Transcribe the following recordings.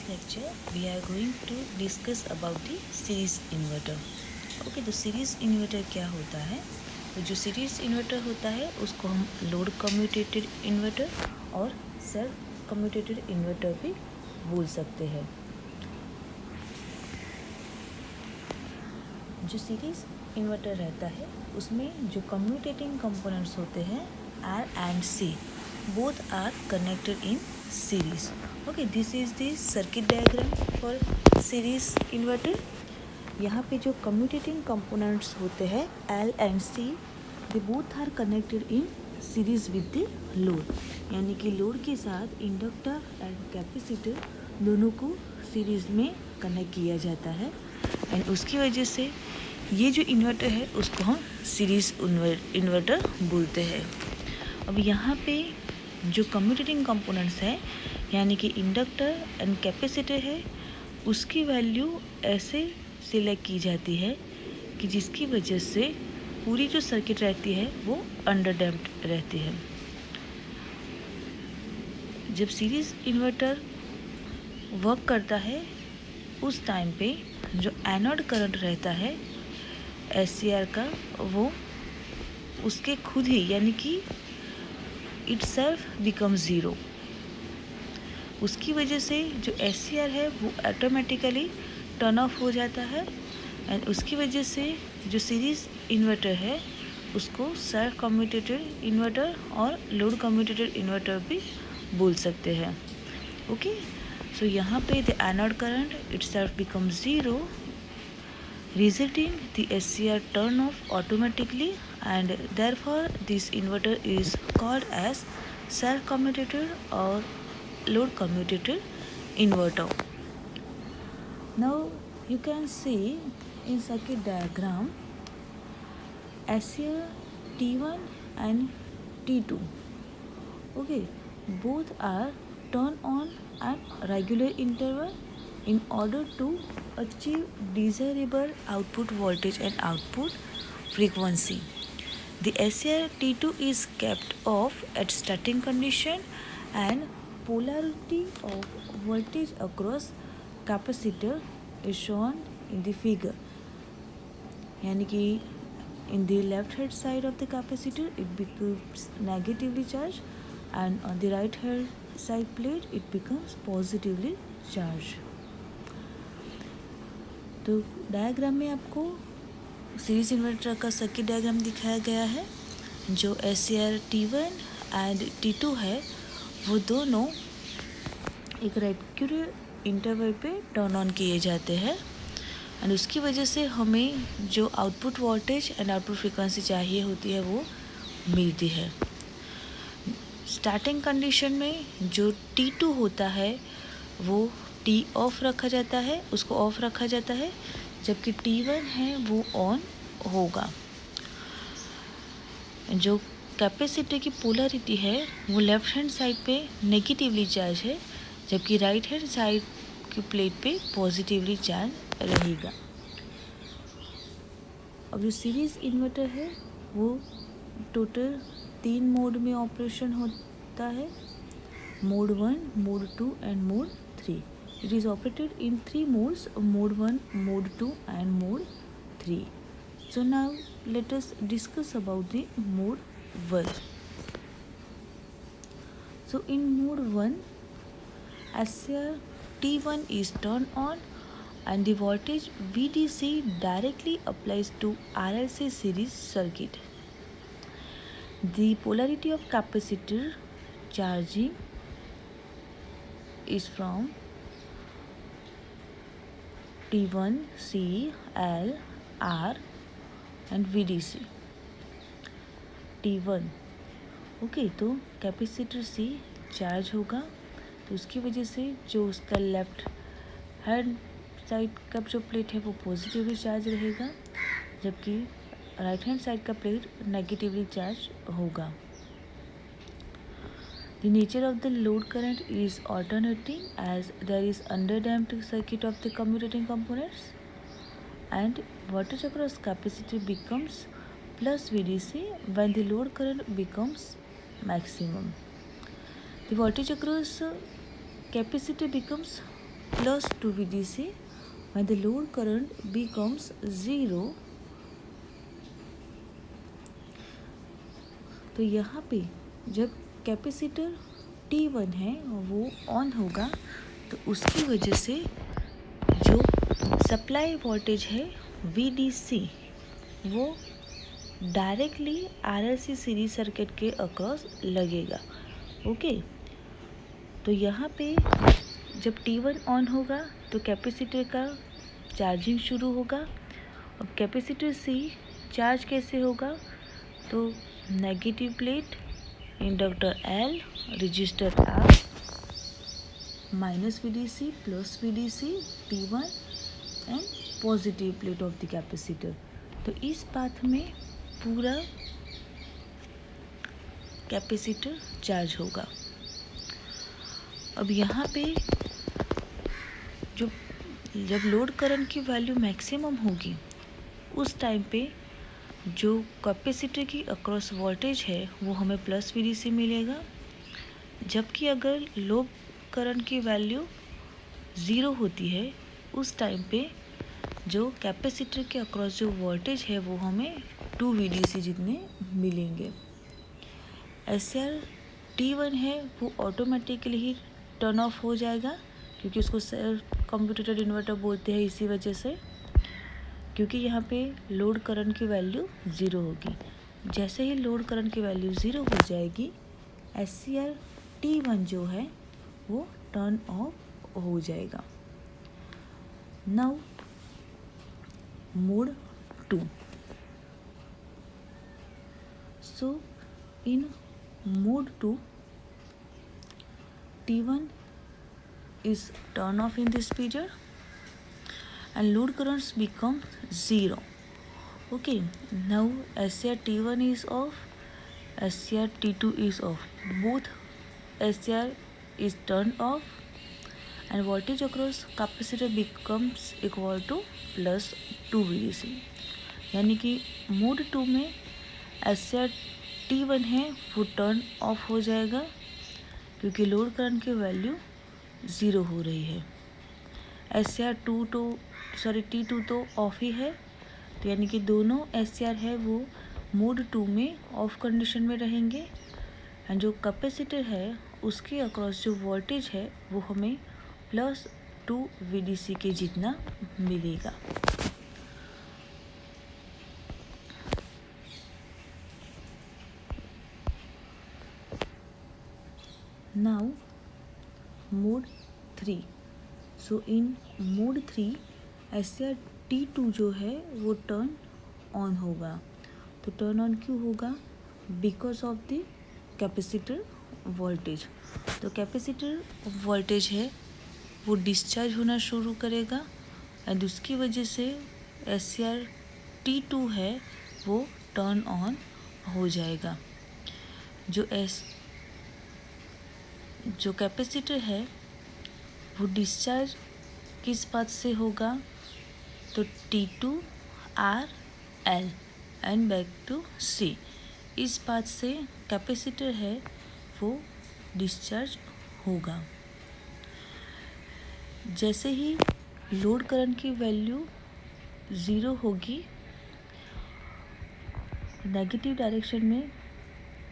lecture we are going to discuss about the series inverter. Okay, तो series inverter क्या होता है? तो जो सीरीज इन्वर्टर होता है उसको हम लोड कम्यूटेटेड इन्वर्टर और सेल्फ कम्यूटेटेड इन्वर्टर भी बोल सकते हैं। जो सीरीज इन्वर्टर रहता है उसमें जो कम्यूटेटिंग कंपोनेंट्स होते हैं R and C, both are connected in series. Okay, this is the circuit diagram for series inverter. यहाँ पे जो commutating components होते हैं L and C, they both are connected in series with the load. यानी कि load के साथ inductor and capacitor दोनों को सीरीज में कनेक्ट किया जाता है एंड उसकी वजह से ये जो इन्वर्टर है उसको हम सीरीज इन्वर्टर बोलते हैं। अब यहाँ पे जो कम्यूटेटिंग कंपोनेंट्स है यानी कि इंडक्टर एंड कैपेसिटर है उसकी वैल्यू ऐसे सिलेक्ट की जाती है कि जिसकी वजह से पूरी जो सर्किट रहती है वो अंडरडैम्प्ड रहती है। जब सीरीज इन्वर्टर वर्क करता है उस टाइम पे जो एनोड करंट रहता है SCR का वो उसके खुद ही यानी कि itself becomes ज़ीरो। उसकी वजह से जो SCR है वो ऑटोमेटिकली टर्न ऑफ हो जाता है एंड उसकी वजह से जो सीरीज इन्वर्टर है उसको सेल्फ कम्यूटेटेड इन्वर्टर और लोड कम्यूटेटेड इन्वर्टर भी बोल सकते हैं। ओके, सो यहाँ पे the anode current itself becomes zero, resulting the SCR turn off automatically, and therefore this inverter is called as self commutated or load commutated inverter. Now you can see in circuit diagram SCR T1 and T2. Okay, both are turned on at regular interval in order to achieve desirable output voltage and output frequency. The SCR T2 is kept off at starting condition and polarity of voltage across capacitor is shown in the figure. यानी कि in the left hand side of the capacitor it becomes negatively charged and on the right hand side plate it becomes positively charged. तो diagram में आपको series inverter का circuit diagram दिखाया गया है। जो SCR T1 एंड T2 है वो दोनों एक रेगुलर इंटरवल पे टर्न ऑन किए जाते हैं एंड उसकी वजह से हमें जो output voltage and output frequency चाहिए होती है वो मिलती है। स्टार्टिंग कंडीशन में जो T2 होता है वो T ऑफ रखा जाता है, उसको ऑफ रखा जाता है, जबकि T1 है वो ऑन होगा। जो कैपेसिटर की पोलरिटी है वो लेफ्ट हैंड साइड पे नेगेटिवली चार्ज है जबकि राइट हैंड साइड की प्लेट पे पॉजिटिवली चार्ज रहेगा। अब जो सीरीज इन्वर्टर है वो टोटल 3 मोड में ऑपरेशन होता है, mode 1, mode 2 and mode 3। It is operated in 3 modes, mode 1, mode 2 and mode 3. So now let us discuss about the mode 1. So in mode 1, SCR T1 is turned on and the voltage VDC directly applies to RLC series circuit. The polarity of capacitor charging is from T1, C, L, R and VDC. T1 okay, तो capacitor C charge होगा तो उसकी वजह से जो उसका left hand side का जो प्लेट है वो पॉजिटिवली चार्ज रहेगा जबकि राइट हैंड साइड का प्लेट नेगेटिवली चार्ज होगा। The nature of the load current is alternating as there is underdamped circuit of the commutating components and voltage across capacitor becomes plus VDC when the load current becomes maximum. The voltage across capacitor becomes plus 2 VDC when the load current becomes 0। तो यहाँ पे जब capacitor T1 है वो on होगा तो उसकी वजह से जो सप्लाई वोल्टेज है VDC वो डायरेक्टली RLC सीरीज सर्किट के अक्रॉस लगेगा। ओके, तो यहाँ पे जब T1 ऑन होगा तो कैपेसिटर का चार्जिंग शुरू होगा। अब कैपेसिटर C चार्ज कैसे होगा, तो negative plate, inductor L, register R, minus VDC plus VDC T1 and positive plate of the capacitor. तो इस पाथ में पूरा कैपेसिटर चार्ज होगा। अब यहाँ पे जब लोड करंट की वैल्यू मैक्सिमम होगी उस टाइम पे जो कैपेसिटर की अक्रॉस वोल्टेज है वो हमें प्लस VDC मिलेगा, जबकि अगर लोड करंट की वैल्यू 0 होती है उस टाइम पे जो कैपेसिटर के अक्रॉस जो वोल्टेज है वो हमें 2 VDC जितने मिलेंगे। SCR T1 है वो ऑटोमेटिकली ही टर्न ऑफ हो जाएगा क्योंकि उसको सेल्फ कम्यूटेटर इन्वर्टर बोलते हैं इसी वजह से, क्योंकि यहाँ पे लोड करंट की वैल्यू 0 होगी। जैसे ही लोड करंट की वैल्यू 0 हो जाएगी SCR T1 जो है वो टर्न ऑफ हो जाएगा। Now mode 2। So in mode 2 T1 is turn off in this period and load currents become 0. Okay, now SCR T1 is off, SCR T2 is off, both SCR is turned off and voltage across capacitor becomes equal to plus 2 VDC। यानी कि mode 2 में SCR T1 है वो turn off हो जाएगा क्योंकि load current की value 0 हो रही है। SCR T2 तो ऑफ ही है, तो यानी कि दोनों SCR है वो मोड 2 में ऑफ कंडीशन में रहेंगे एंड जो कैपेसिटर है उसके अक्रॉस जो वोल्टेज है वो हमें प्लस 2 VDC के जितना मिलेगा। Now mode 3। सो इन मोड 3 SCR T2 जो है वो टर्न ऑन होगा। तो टर्न ऑन क्यों होगा, because of the capacitor voltage. तो कैपेसिटर वोल्टेज है वो डिस्चार्ज होना शुरू करेगा एंड उसकी वजह से SCR T2 है वो टर्न ऑन हो जाएगा। जो कैपेसिटर है वो डिस्चार्ज किस पाथ से होगा, तो T2 R L and back to C, इस पाथ से कैपेसिटर है वो डिस्चार्ज होगा। जैसे ही लोड करंट की वैल्यू 0 होगी नेगेटिव डायरेक्शन में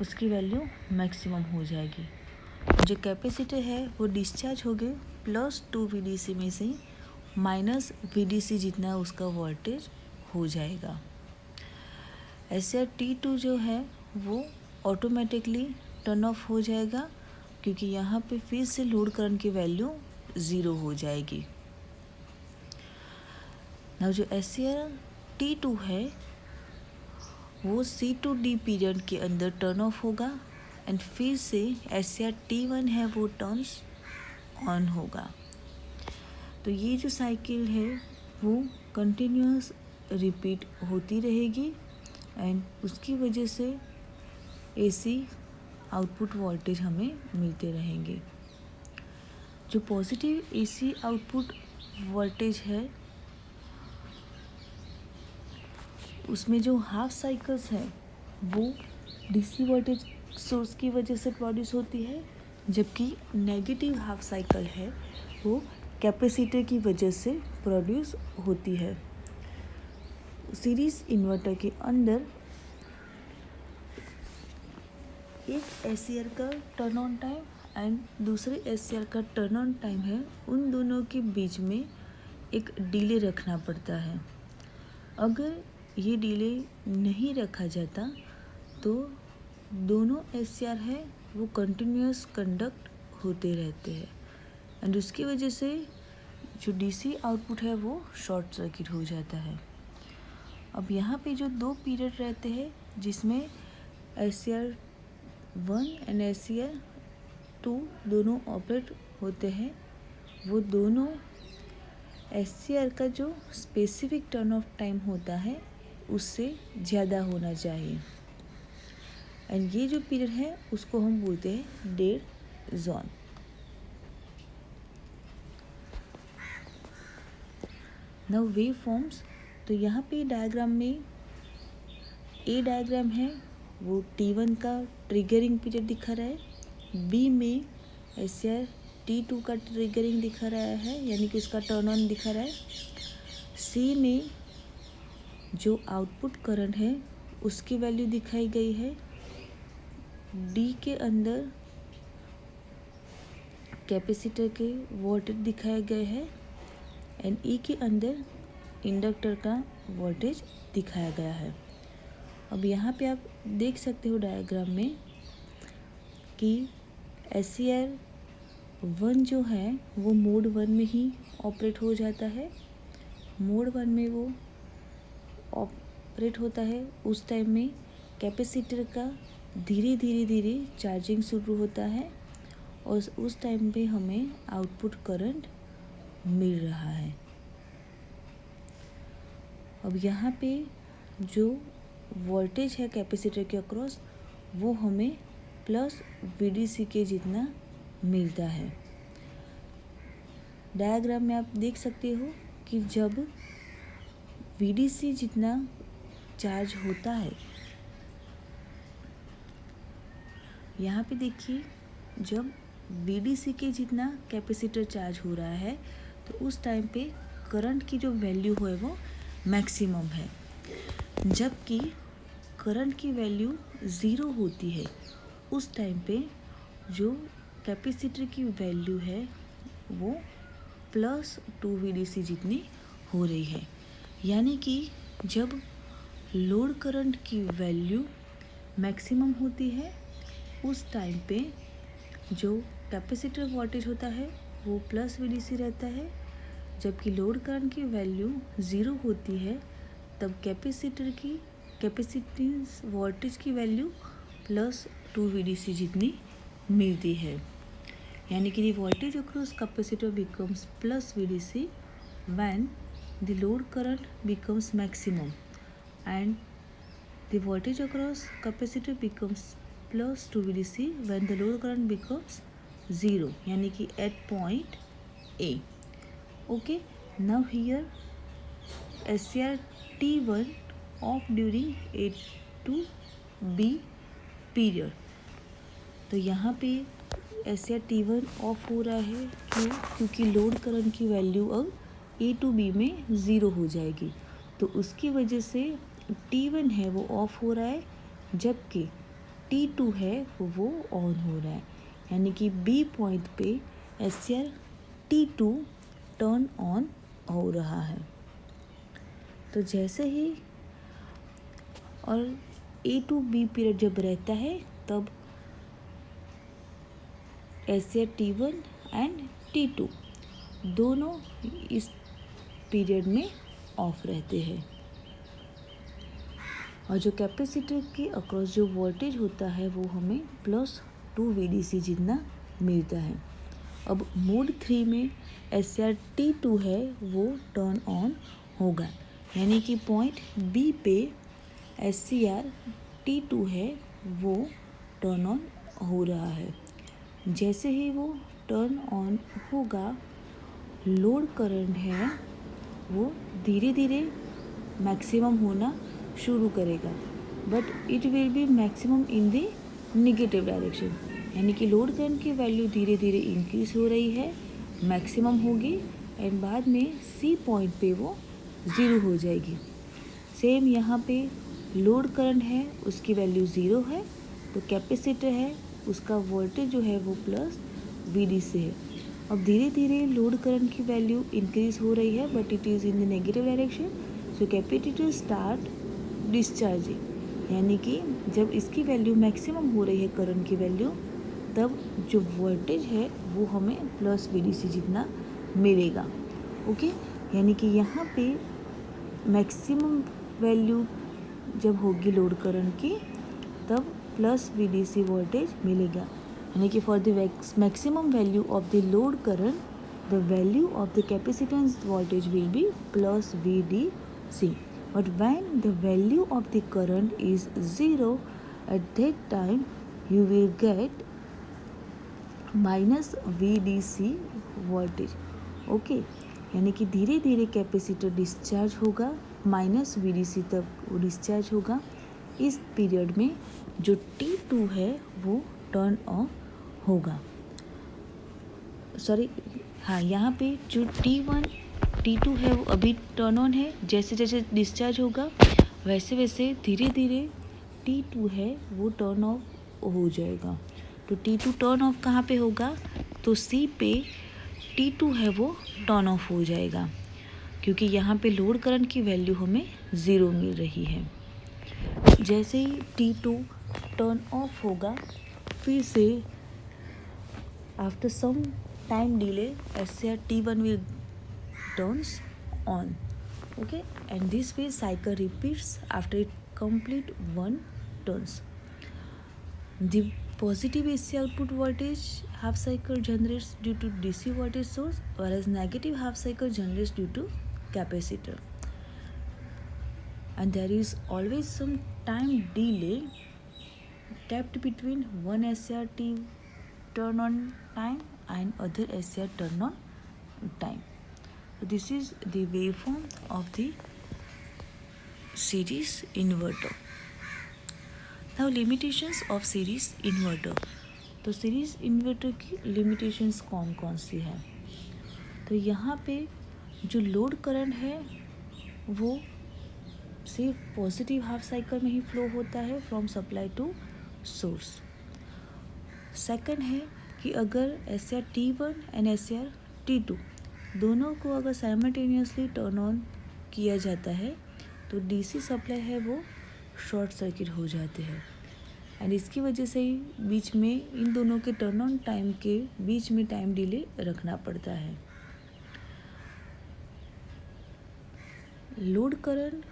उसकी वैल्यू मैक्सिमम हो जाएगी। जो कैपेसिटर है वो डिस्चार्ज हो गए प्लस 2 VDC में से माइनस VDC जितना उसका वोल्टेज हो जाएगा। SCR T2 जो है वो ऑटोमेटिकली टर्न ऑफ हो जाएगा क्योंकि यहाँ पे फिर से लोड करंट की वैल्यू 0 हो जाएगी। ना जो SCR T2 है वो C2D पीरियड के अंदर टर्न ऑफ होगा एंड फिर से SCR T1 है वो टर्न्स ऑन होगा। तो ये जो साइकिल है वो कंटिन्यूस रिपीट होती रहेगी एंड उसकी वजह से AC आउटपुट वोल्टेज हमें मिलते रहेंगे। जो पॉजिटिव AC आउटपुट वोल्टेज है उसमें जो हाफ साइकिल्स है वो DC वोल्टेज सोर्स की वजह से प्रोड्यूस होती है, जबकि नेगेटिव हाफ साइकिल है वो कैपेसिटर की वजह से प्रोड्यूस होती है। सीरीज इन्वर्टर के अंदर एक एससीआर का टर्न ऑन टाइम एंड दूसरे एससीआर का टर्न ऑन टाइम है, उन दोनों के बीच में एक डिले रखना पड़ता है। अगर ये डिले नहीं रखा जाता तो दोनों एससीआर है वो कंटिन्यूस कंडक्ट होते रहते हैं एंड उसकी वजह से जो डीसी आउटपुट है वो शॉर्ट सर्किट हो जाता है। अब यहाँ पे जो दो पीरियड रहते हैं जिसमें एससीआर 1 एंड एससीआर 2 दोनों ऑपरेट होते हैं, वो दोनों एससीआर का जो स्पेसिफिक टर्न ऑफ टाइम होता है उससे ज़्यादा होना चाहिए एंड ये जो पीरियड है उसको हम बोलते हैं dead zone. Now wave forms, तो यहाँ पे डायग्राम में ए डायग्राम है वो T1 का ट्रिगरिंग पीरियड दिखा रहा है, बी में एससीआर T2 का ट्रिगरिंग दिखा रहा है यानी कि उसका टर्न ऑन दिखा रहा है, सी में जो आउटपुट करंट है उसकी वैल्यू दिखाई गई है, डी के अंदर कैपेसिटर के वोल्टेज दिखाए गए हैं एंड ई के अंदर इंडक्टर का वोल्टेज दिखाया गया है। अब यहाँ पे आप देख सकते हो डायग्राम में कि एससीआर 1 जो है वो मोड 1 में ही ऑपरेट हो जाता है। मोड 1 में वो ऑपरेट होता है, उस टाइम में कैपेसिटर का धीरे धीरे चार्जिंग शुरू होता है और उस टाइम पे हमें आउटपुट करंट मिल रहा है। अब यहाँ पे जो वोल्टेज है कैपेसिटर के अक्रॉस वो हमें प्लस VDC के जितना मिलता है। डायग्राम में आप देख सकते हो कि जब VDC जितना चार्ज होता है, यहाँ पे देखिए जब VDC के जितना कैपेसिटर चार्ज हो रहा है तो उस टाइम पे करंट की जो वैल्यू है वो मैक्सिमम है, जबकि करंट की वैल्यू 0 होती है उस टाइम पे जो कैपेसिटर की वैल्यू है वो +2 VDC जितनी हो रही है। यानी कि जब लोड करंट की वैल्यू मैक्सिमम होती है उस टाइम पे जो कैपेसिटर वोल्टेज होता है वो प्लस VDC रहता है, जबकि लोड करंट की वैल्यू 0 होती है तब कैपेसिटर की कैपेसिटेंस वोल्टेज की वैल्यू +2 VDC जितनी मिलती है। यानी कि the voltage across capacitor becomes plus VDC when the load current becomes maximum and the voltage across capacitor becomes +2 VDC when the load current becomes 0 यानी कि at point A। Okay, now here SCR T1 off during A to B period. तो यहाँ पे SCR T1 of हो रहा है, क्यों? क्योंकि लोड करंट की वैल्यू अब A to B में 0 हो जाएगी, तो उसकी वजह से T1 है वो ऑफ हो रहा है, जबकि T2 है वो ऑन हो रहा है। यानी कि B पॉइंट पे SCR T2 टर्न ऑन हो रहा है। तो जैसे ही और A to B पीरियड जब रहता है तब SCR T1 एंड T2 दोनों इस पीरियड में ऑफ रहते हैं और जो कैपेसिटर के अक्रॉस जो वोल्टेज होता है वो हमें +2 VDC जितना मिलता है। अब मोड 3 में SCR T2 है वो टर्न ऑन होगा, यानी कि पॉइंट B पे SCR T2 है वो टर्न ऑन हो रहा है। जैसे ही वो टर्न ऑन होगा, लोड करंट है वो धीरे धीरे मैक्सिमम होना शुरू करेगा, but it will be maximum in the negative direction, यानी कि लोड करंट की वैल्यू धीरे धीरे इंक्रीज हो रही है मैक्सिमम होगी एंड बाद में सी पॉइंट पे वो 0 हो जाएगी। सेम यहाँ पे लोड करंट है, उसकी वैल्यू 0 है, तो कैपेसिटर है उसका वोल्टेज जो है वो प्लस वीडी से है। अब धीरे धीरे लोड करंट की वैल्यू इंक्रीज हो रही है but it is in the negative direction, so capacitor start discharging, यानी कि जब इसकी वैल्यू मैक्सिमम हो रही है करंट की वैल्यू, तब जो वोल्टेज है वो हमें प्लस वीडीसी जितना मिलेगा। ओके, यानी कि यहाँ पे मैक्सिमम वैल्यू जब होगी लोड करंट की तब प्लस वीडीसी वोल्टेज मिलेगा, यानी कि for the maximum value of the load current the value of the capacitance voltage will be plus VDC. But when the value of the current is 0, at that time you will get minus VDC voltage. Okay, यानी कि धीरे धीरे capacitor discharge होगा, minus VDC तक वो discharge होगा। इस period में जो T2 है वो टर्न ऑफ होगा। सॉरी, हाँ, यहाँ पे जो T2 है वो अभी टर्न ऑन है, जैसे जैसे डिस्चार्ज होगा वैसे वैसे धीरे धीरे T2 है वो टर्न ऑफ हो जाएगा। तो T2 टर्न ऑफ कहाँ पे होगा, तो C पे T2 है वो टर्न ऑफ हो जाएगा, क्योंकि यहाँ पे लोड करंट की वैल्यू हमें 0 मिल रही है। जैसे ही T2 टर्न ऑफ होगा, फिर से after some time delay SCR T1 will turns on. Okay, and this way cycle repeats after it complete 1 turns. The positive AC output voltage half cycle generates due to DC voltage source, whereas negative half cycle generates due to capacitor. And there is always some time delay kept between one SCR T turn on time and other SCR turn on time. This is the waveform of the series inverter. Now limitations of series inverter. तो series inverter की limitations कौन कौन सी है, तो यहाँ पे जो load current है वो सिर्फ पॉजिटिव हाफ साइकिल में ही फ्लो होता है from supply to source. Second है कि अगर SCR T1 and SCR T2 दोनों को अगर साइमल्टेनियसली टर्न ऑन किया जाता है तो DC सप्लाई है वो शॉर्ट सर्किट हो जाते हैं, एंड इसकी वजह से ही बीच में इन दोनों के टर्न ऑन टाइम के बीच में टाइम डिले रखना पड़ता है। लोड करंट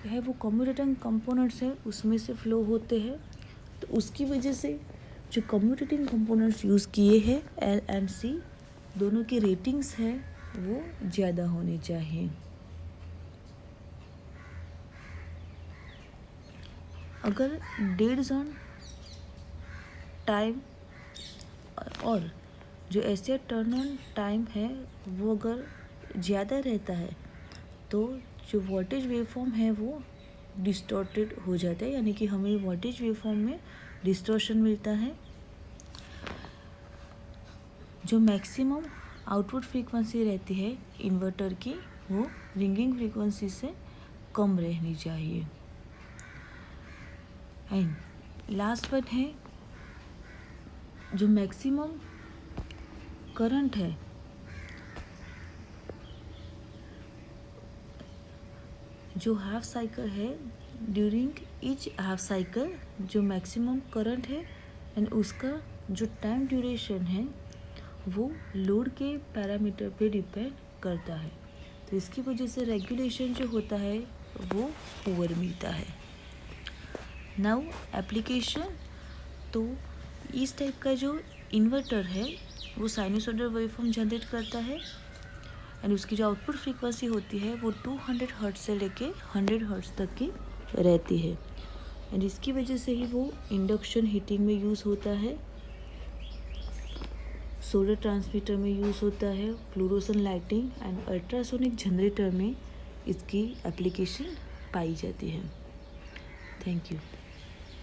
है वो कम्यूटेटिंग कंपोनेंट्स है उसमें से फ्लो होते हैं, तो उसकी वजह से जो कम्यूटेटिंग कंपोनेंट्स यूज़ किए हैं L एंड C दोनों की रेटिंग्स है वो ज़्यादा होनी चाहिए। अगर 1.5 ऑन टाइम और जो SCR टर्न ऑन टाइम है वो अगर ज़्यादा रहता है तो जो वोल्टेज वेवफॉर्म है वो डिस्टॉर्टेड हो जाता है, यानी कि हमें वोल्टेज वेवफॉर्म में डिस्टॉर्शन मिलता है। जो मैक्सिमम आउटपुट फ्रीक्वेंसी रहती है इन्वर्टर की वो रिंगिंग फ्रीक्वेंसी से कम रहनी चाहिए। एंड लास्ट वन है जो मैक्सिमम करंट है जो हाफ साइकिल है, ड्यूरिंग ईच हाफ साइकिल जो मैक्सिमम करंट है एंड उसका जो टाइम ड्यूरेशन है वो लोड के पैरामीटर पे डिपेंड करता है, तो इसकी वजह से रेगुलेशन जो होता है वो पुअर मिलता है। नाउ एप्लीकेशन, तो इस टाइप का जो इन्वर्टर है वो साइनसॉइडल वेवफॉर्म जनरेट करता है एंड उसकी जो आउटपुट फ्रीक्वेंसी होती है वो 200 हर्ट्ज से लेके 100 हर्ट्ज तक की रहती है, एंड इसकी वजह से ही वो इंडक्शन हीटिंग में यूज़ होता है, सोलर ट्रांसमीटर में यूज़ होता है, fluorescent lighting and ultrasonic generator में इसकी एप्लीकेशन पाई जाती है। Thank you.